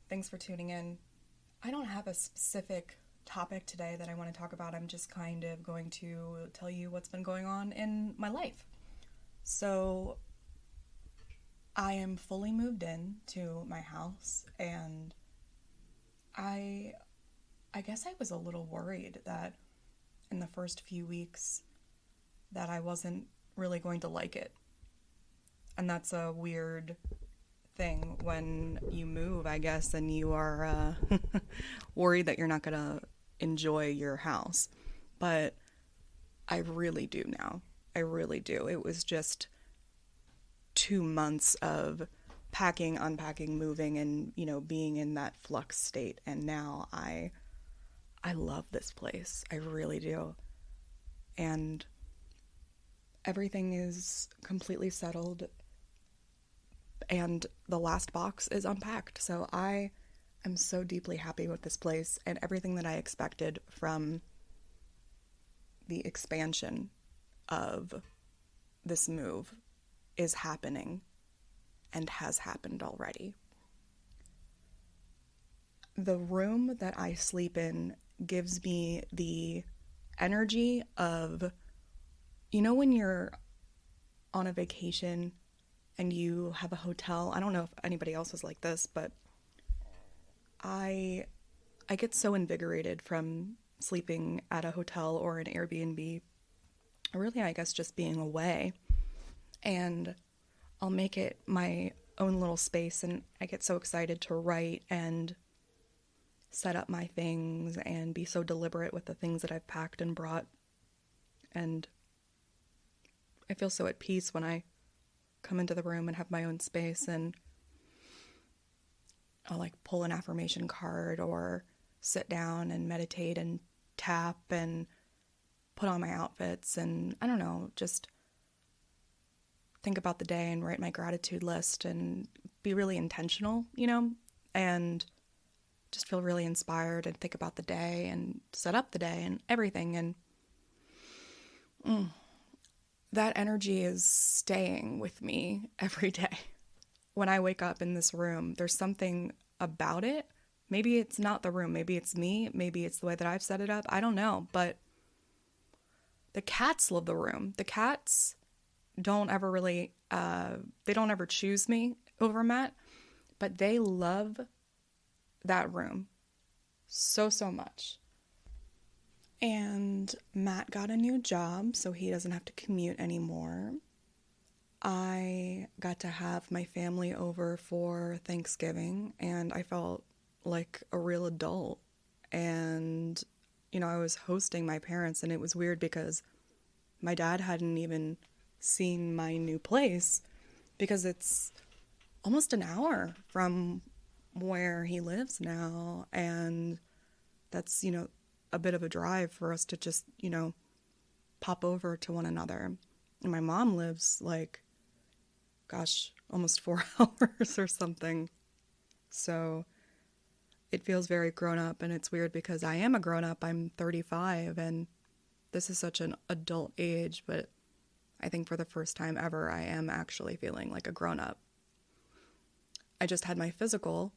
Thanks for tuning in. I don't have a specific topic today that I want to talk about. I'm just kind of going to tell you what's been going on in my life. So, I am fully moved in to my house, and I I guess I was a little worried that in the first few weeks that I wasn't really going to like it. And that's a weird thing when you move, I guess, and you are worried that you're not going to enjoy your house. But I really do now. I really do. It was just 2 months of packing, unpacking, moving, and being in that flux state. And now I love this place. I really do. And everything is completely settled, and the last box is unpacked. So I am so deeply happy with this place and everything that I expected from the expansion of this move is happening and has happened already. The room that I sleep in gives me the energy of, when you're on a vacation and you have a hotel. I don't know if anybody else is like this, but I get so invigorated from sleeping at a hotel or an Airbnb. Really, I guess just being away. And I'll make it my own little space, and I get so excited to write and set up my things and be so deliberate with the things that I've packed and brought. And I feel so at peace when I come into the room and have my own space, and I'll like pull an affirmation card or sit down and meditate and tap and put on my outfits and I don't know, just think about the day and write my gratitude list and be really intentional, and just feel really inspired and think about the day and set up the day and everything. And that energy is staying with me every day. When I wake up in this room, there's something about it. Maybe it's not the room. Maybe it's me. Maybe it's the way that I've set it up. I don't know. But the cats love the room. The cats don't ever really, they don't ever choose me over Matt, but they love that room so, so much. And Matt got a new job, so he doesn't have to commute anymore. I got to have my family over for Thanksgiving, and I felt like a real adult. And, I was hosting my parents, and it was weird because my dad hadn't even seen my new place because it's almost an hour from where he lives now. And that's, a bit of a drive for us to just, pop over to one another. And my mom lives almost 4 hours or something. So it feels very grown up, and it's weird because I am a grown up. I'm 35 and this is such an adult age, but I think for the first time ever, I am actually feeling like a grown up. I just had my physical,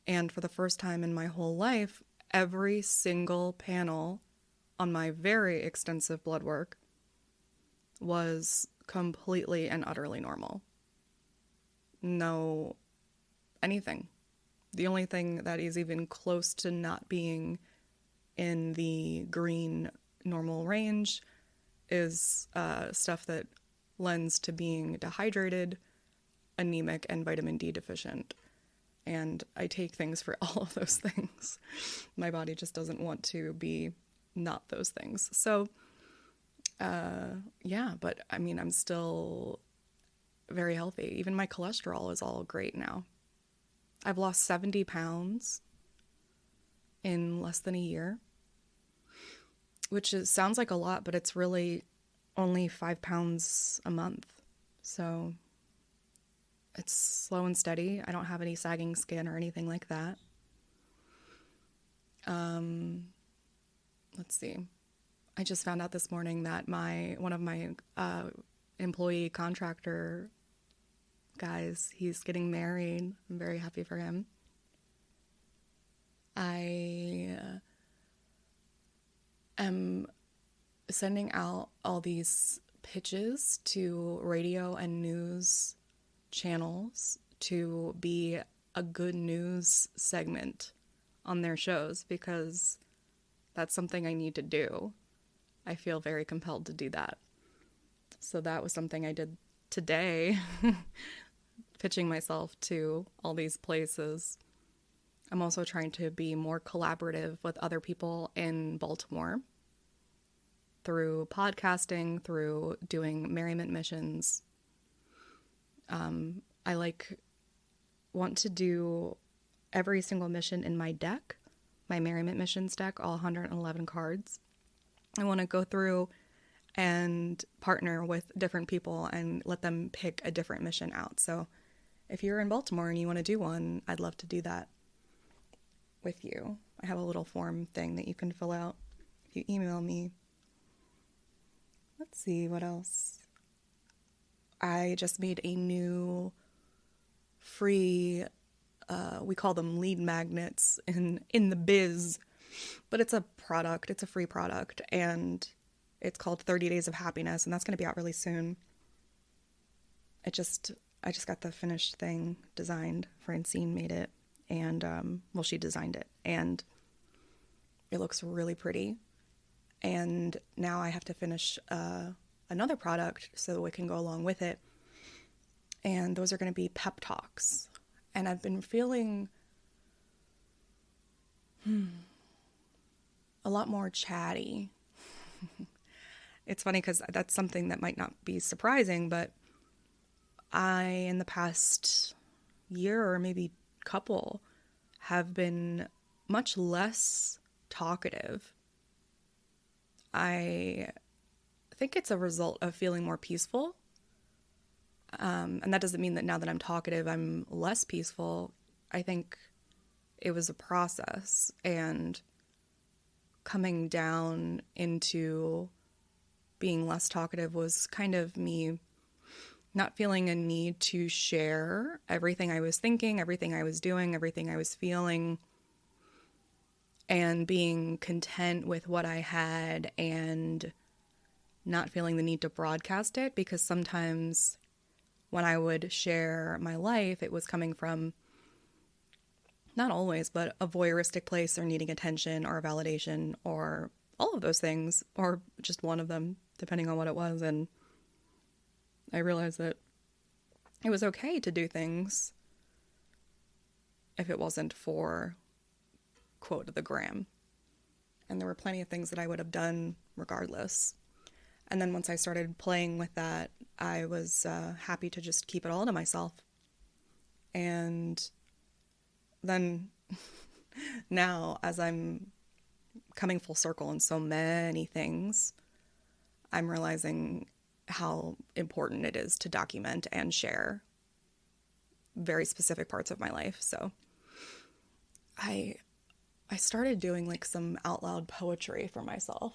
and for the first time in my whole life, every single panel on my very extensive blood work was completely and utterly normal. No anything. The only thing that is even close to not being in the green normal range is stuff that lends to being dehydrated, anemic, and vitamin D deficient. And I take things for all of those things. My body just doesn't want to be not those things. So, but I mean, I'm still very healthy. Even my cholesterol is all great now. I've lost 70 pounds in less than a year, which sounds like a lot, but it's really only 5 pounds a month. So it's slow and steady. I don't have any sagging skin or anything like that. Let's see. I just found out this morning that one of my employee contractor guys, he's getting married. I'm very happy for him. I am sending out all these pitches to radio and news channels to be a good news segment on their shows because that's something I need to do. I feel very compelled to do that. So that was something I did today, pitching myself to all these places. I'm also trying to be more collaborative with other people in Baltimore through podcasting, through doing merriment missions. I want to do every single mission in my deck, my merriment missions deck, all 111 cards. I want to go through and partner with different people and let them pick a different mission out. So if you're in Baltimore and you want to do one, I'd love to do that with you. I have a little form thing that you can fill out if you email me. Let's see what else. I just made a new free, we call them lead magnets in the biz, but it's a product, it's a free product, and it's called 30 Days of Happiness, and that's going to be out really soon. I just got the finished thing designed. Francine made it, and, she designed it, and it looks really pretty. And now I have to finish another product so it can go along with it. And those are going to be pep talks. And I've been feeling a lot more chatty. It's funny because that's something that might not be surprising, but I, in the past year or maybe couple, have been much less talkative. I think it's a result of feeling more peaceful. And that doesn't mean that now that I'm talkative, I'm less peaceful. I think it was a process, and coming down into being less talkative was kind of me not feeling a need to share everything I was thinking, everything I was doing, everything I was feeling, and being content with what I had and not feeling the need to broadcast it, because sometimes when I would share my life, it was coming from, not always, but a voyeuristic place or needing attention or validation or all of those things, or just one of them, depending on what it was. And I realized that it was okay to do things if it wasn't for, quote, the gram. And there were plenty of things that I would have done regardless. And then once I started playing with that, I was happy to just keep it all to myself. And then now, as I'm coming full circle in so many things, I'm realizing how important it is to document and share very specific parts of my life. So I started doing like some out loud poetry for myself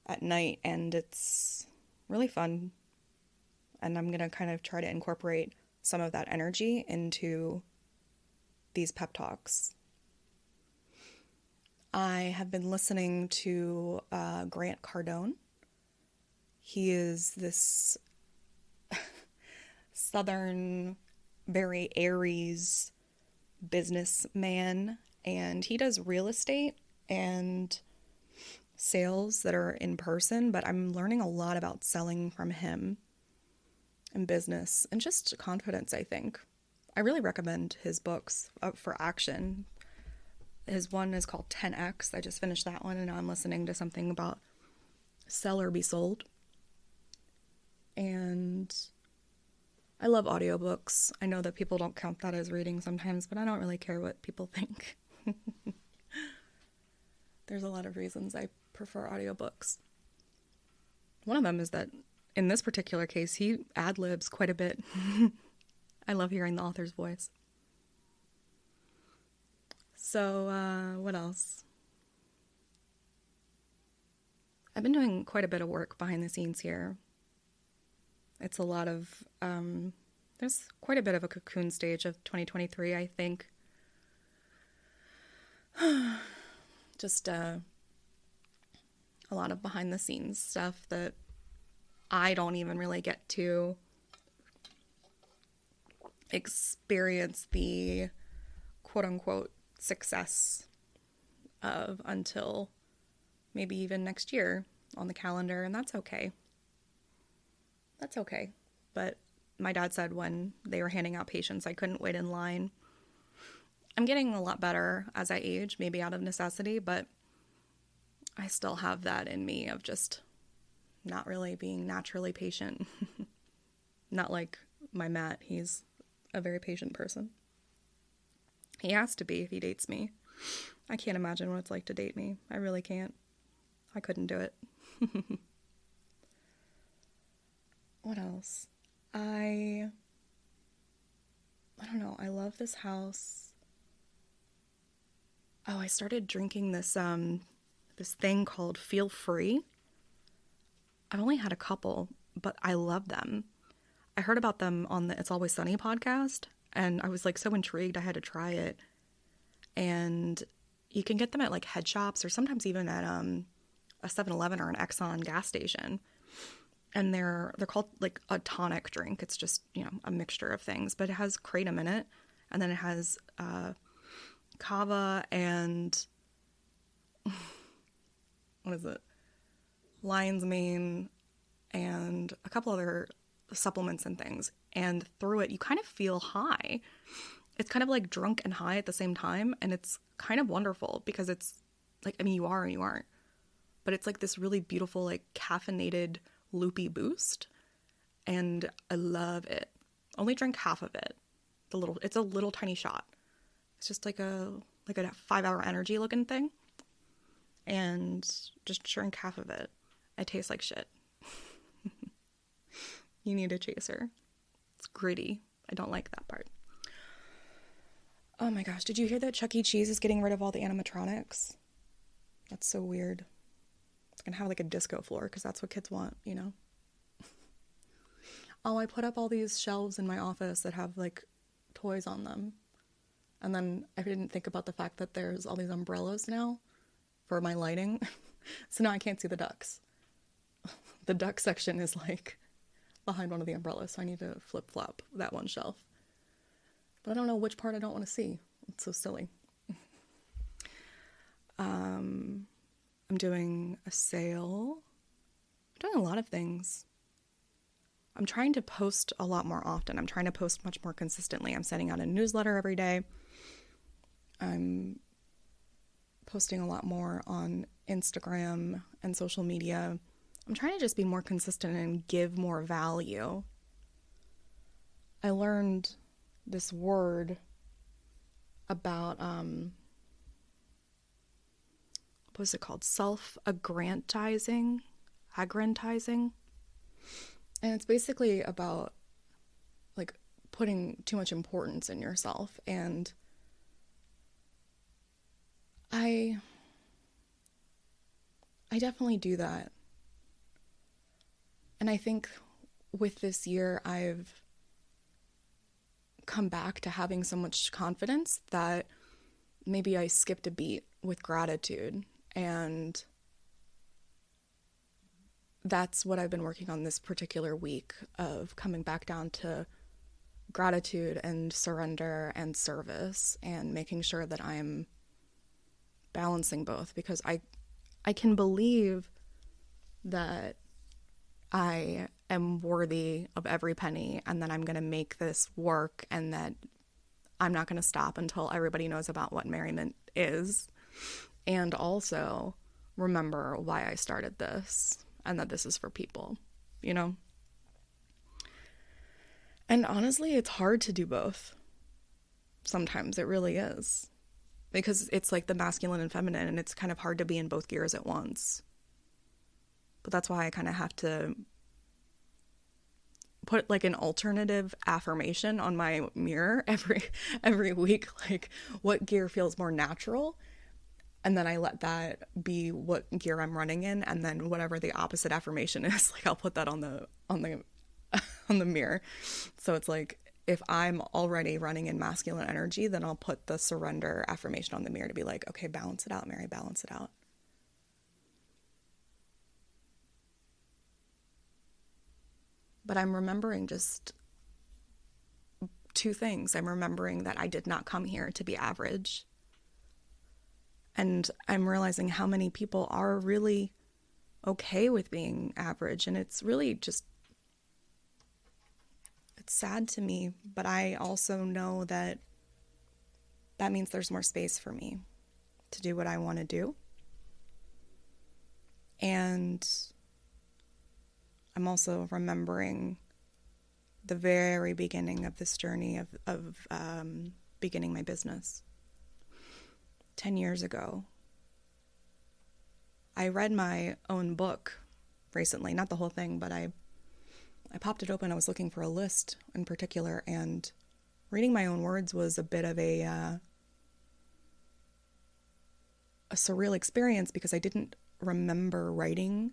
at night, and it's really fun. And I'm going to kind of try to incorporate some of that energy into these pep talks. I have been listening to Grant Cardone. He is this Southern, very Aries businessman, and he does real estate and sales that are in person, but I'm learning a lot about selling from him and business and just confidence, I think. I really recommend his books Up for Action. His one is called 10X. I just finished that one, and now I'm listening to something about Sell or Be Sold. And I love audiobooks. I know that people don't count that as reading sometimes, but I don't really care what people think. There's a lot of reasons I prefer audiobooks. One of them is that in this particular case, he ad-libs quite a bit. I love hearing the author's voice. So, what else? I've been doing quite a bit of work behind the scenes here. It's a lot of, there's quite a bit of a cocoon stage of 2023, I think. Just a lot of behind the scenes stuff that I don't even really get to experience the quote unquote success of until maybe even next year on the calendar, and that's okay. That's okay. But my dad said when they were handing out patients, I couldn't wait in line. I'm getting a lot better as I age, maybe out of necessity, but I still have that in me of just not really being naturally patient. Not like my Matt. He's a very patient person. He has to be if he dates me. I can't imagine what it's like to date me. I really can't. I couldn't do it. What else? I don't know. I love this house. Oh, I started drinking this thing called Feel Free. I've only had a couple, but I love them. I heard about them on the It's Always Sunny podcast, and I was like so intrigued I had to try it. And you can get them at like head shops or sometimes even at a 7-Eleven or an Exxon gas station. And they're called like a tonic drink. It's just, a mixture of things, but it has kratom in it. And then it has kava and what is it? Lion's mane and a couple other supplements and things. And through it, you kind of feel high. It's kind of like drunk and high at the same time. And it's kind of wonderful because it's like, you are and you aren't. But it's like this really beautiful, like caffeinated, loopy boost. And I love it. Only drink half of it. It's a little tiny shot. It's just like a 5-hour energy looking thing. And just drink half of it. It tastes like shit. You need a chaser. It's gritty. I don't like that part. Oh my gosh, did you hear that Chuck E. Cheese is getting rid of all the animatronics? That's so weird. It's gonna have like a disco floor because that's what kids want, Oh, I put up all these shelves in my office that have like toys on them. And then I didn't think about the fact that there's all these umbrellas now for my lighting. So now I can't see the ducks. The duck section is like behind one of the umbrellas, so I need to flip-flop that one shelf. But I don't know which part I don't want to see. It's so silly. I'm doing a sale. I'm doing a lot of things. I'm trying to post a lot more often. I'm trying to post much more consistently. I'm sending out a newsletter every day. I'm posting a lot more on Instagram and social media. I'm trying to just be more consistent and give more value. I learned this word about, what was it called? Self-aggrandizing. Aggrandizing. And it's basically about like putting too much importance in yourself. And I definitely do that. And I think with this year, I've come back to having so much confidence that maybe I skipped a beat with gratitude. And that's what I've been working on this particular week, of coming back down to gratitude and surrender and service and making sure that I'm balancing both, because I can believe that I am worthy of every penny and that I'm going to make this work and that I'm not going to stop until everybody knows about what Merriment is. And also remember why I started this and that this is for people, And honestly, it's hard to do both. Sometimes it really is. Because it's like the masculine and feminine, and it's kind of hard to be in both gears at once. But that's why I kind of have to put like an alternative affirmation on my mirror every week, like what gear feels more natural, and then I let that be what gear I'm running in, and then whatever the opposite affirmation is, like I'll put that on the mirror. So it's like if I'm already running in masculine energy, then I'll put the surrender affirmation on the mirror to be like, okay, balance it out, Mary, balance it out. But I'm remembering just two things. I'm remembering that I did not come here to be average. And I'm realizing how many people are really okay with being average. And it's really just, it's sad to me. But I also know that that means there's more space for me to do what I want to do. And I'm also remembering the very beginning of this journey of beginning my business. 10 years ago, I read my own book recently, not the whole thing, but I popped it open. I was looking for a list in particular, and reading my own words was a bit of a surreal experience because I didn't remember writing.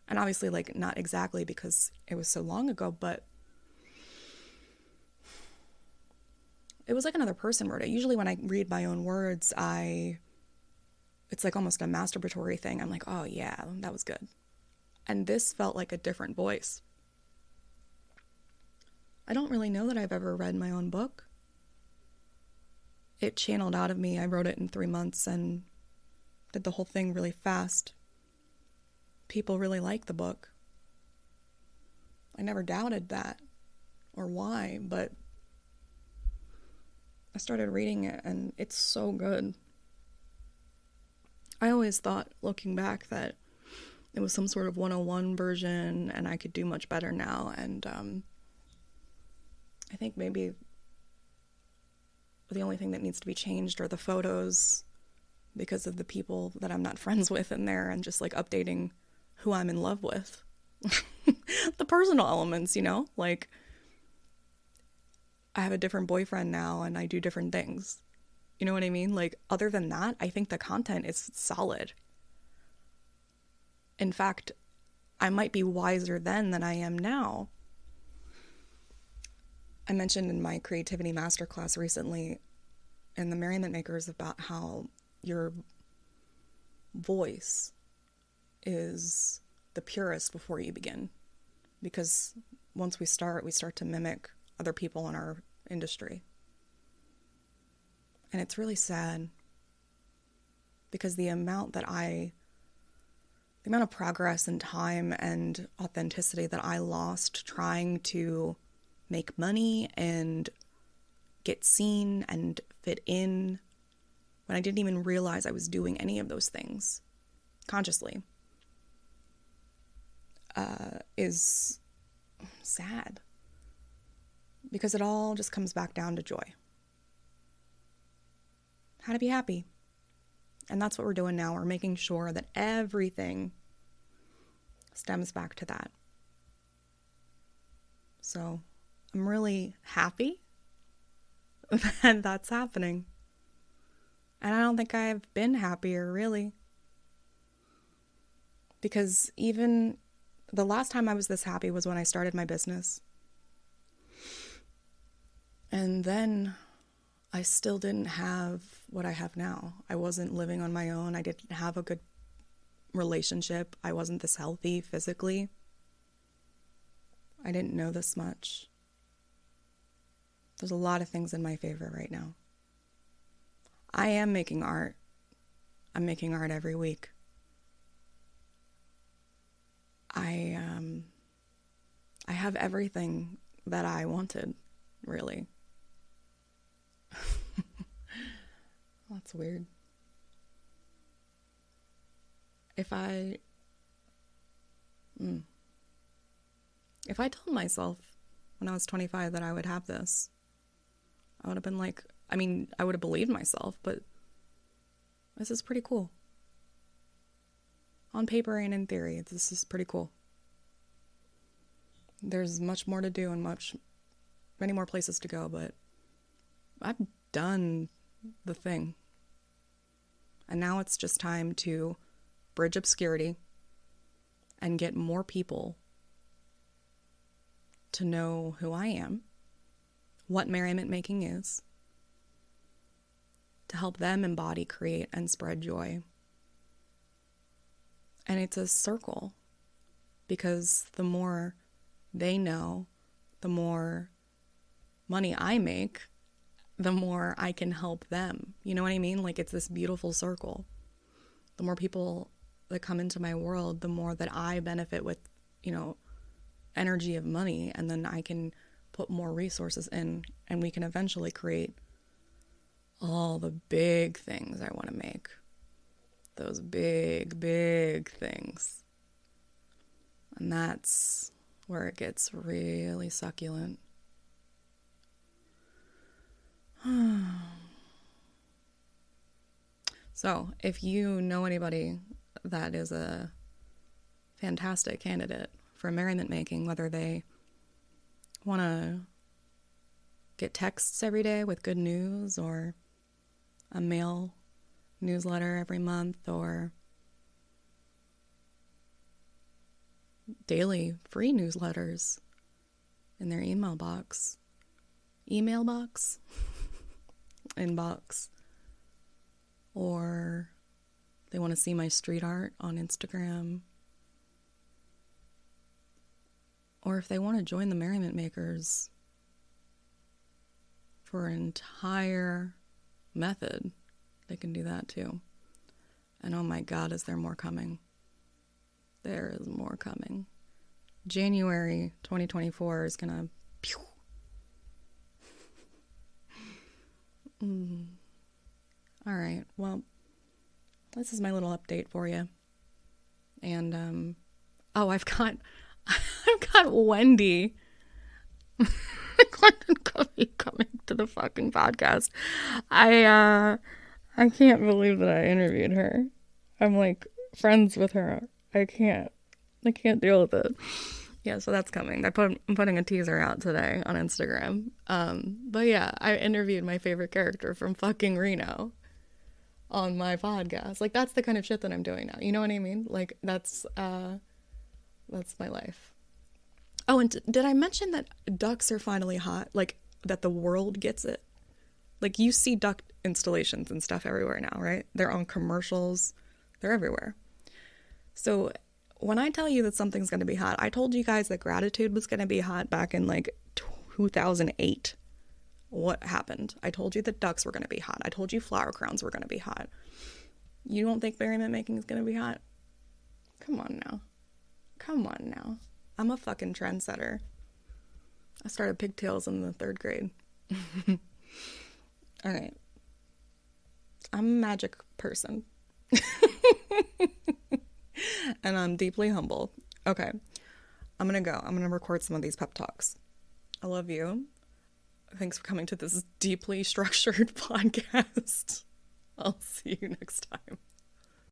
And obviously, like, not exactly because it was so long ago, but it was like another person wrote it. Usually when I read my own words, it's like almost a masturbatory thing. I'm like, oh yeah, that was good. And this felt like a different voice. I don't really know that I've ever read my own book. It channeled out of me. I wrote it in 3 months and did the whole thing really fast. People really like the book. I never doubted that or why, but I started reading it and it's so good. I always thought, looking back, that it was some sort of 101 version and I could do much better now. And I think maybe the only thing that needs to be changed are the photos because of the people that I'm not friends with in there, and just like updating who I'm in love with. The personal elements, you know, like I have a different boyfriend now and I do different things. You know what I mean? Like, other than that, I think the content is solid. In fact, I might be wiser then than I am now. I mentioned in my creativity masterclass recently in the Merriment Makers about how your voice is the purest before you begin. Because once we start to mimic other people in our industry. And it's really sad because the amount of progress and time and authenticity that I lost trying to make money and get seen and fit in when I didn't even realize I was doing any of those things consciously is sad, because it all just comes back down to joy. How to be happy. And that's what we're doing now. We're making sure that everything stems back to that. So I'm really happy that that's happening. And I don't think I've been happier, really. Because even the last time I was this happy was when I started my business. And then I still didn't have what I have now. I wasn't living on my own. I didn't have a good relationship. I wasn't this healthy physically. I didn't know this much. There's a lot of things in my favor right now. I am making art. I'm making art every week. I have everything that I wanted, really. That's weird. If I told myself when I was 25 that I would have this, I would have been like, I would have believed myself, but this is pretty cool. On paper and in theory, this is pretty cool. There's much more to do and many more places to go, but I've done the thing. And now it's just time to bridge obscurity and get more people to know who I am, what merriment making is, to help them embody, create, and spread joy. And it's a circle, because the more they know, the more money I make, the more I can help them. You know what I mean? Like, it's this beautiful circle. The more people that come into my world, the more that I benefit with, energy of money, and then I can put more resources in, and we can eventually create all the big things I want to make. Those big, big things. And that's where it gets really succulent. So, if you know anybody that is a fantastic candidate for merriment making, whether they want to get texts every day with good news, or a mail newsletter every month, or daily free newsletters in their inbox, or they want to see my street art on Instagram, or if they want to join the Merriment Makers for an entire method, they can do that too. And oh my God, is there more coming? There is more coming. January 2024 is gonna pew. All right, well, this is my little update for you. And I've got Wendy coming to the fucking podcast. I can't believe that I interviewed her. I'm like friends with her. I can't deal with it. Yeah, so that's coming. I'm putting a teaser out today on Instagram. But yeah, I interviewed my favorite character from fucking Reno on my podcast. Like, that's the kind of shit that I'm doing now. You know what I mean? Like, that's my life. Oh, and did I mention that ducks are finally hot? Like, that the world gets it? Like, you see duck installations and stuff everywhere now, right? They're on commercials. They're everywhere. So when I tell you that something's going to be hot, I told you guys that gratitude was going to be hot back in like 2008. What happened? I told you that ducks were going to be hot. I told you flower crowns were going to be hot. You don't think merriment making is going to be hot? Come on now. I'm a fucking trendsetter. I started pigtails in the 3rd grade. All right. I'm a magic person. And I'm deeply humble. Okay. I'm going to go. I'm going to record some of these pep talks. I love you. Thanks for coming to this deeply structured podcast. I'll see you next time.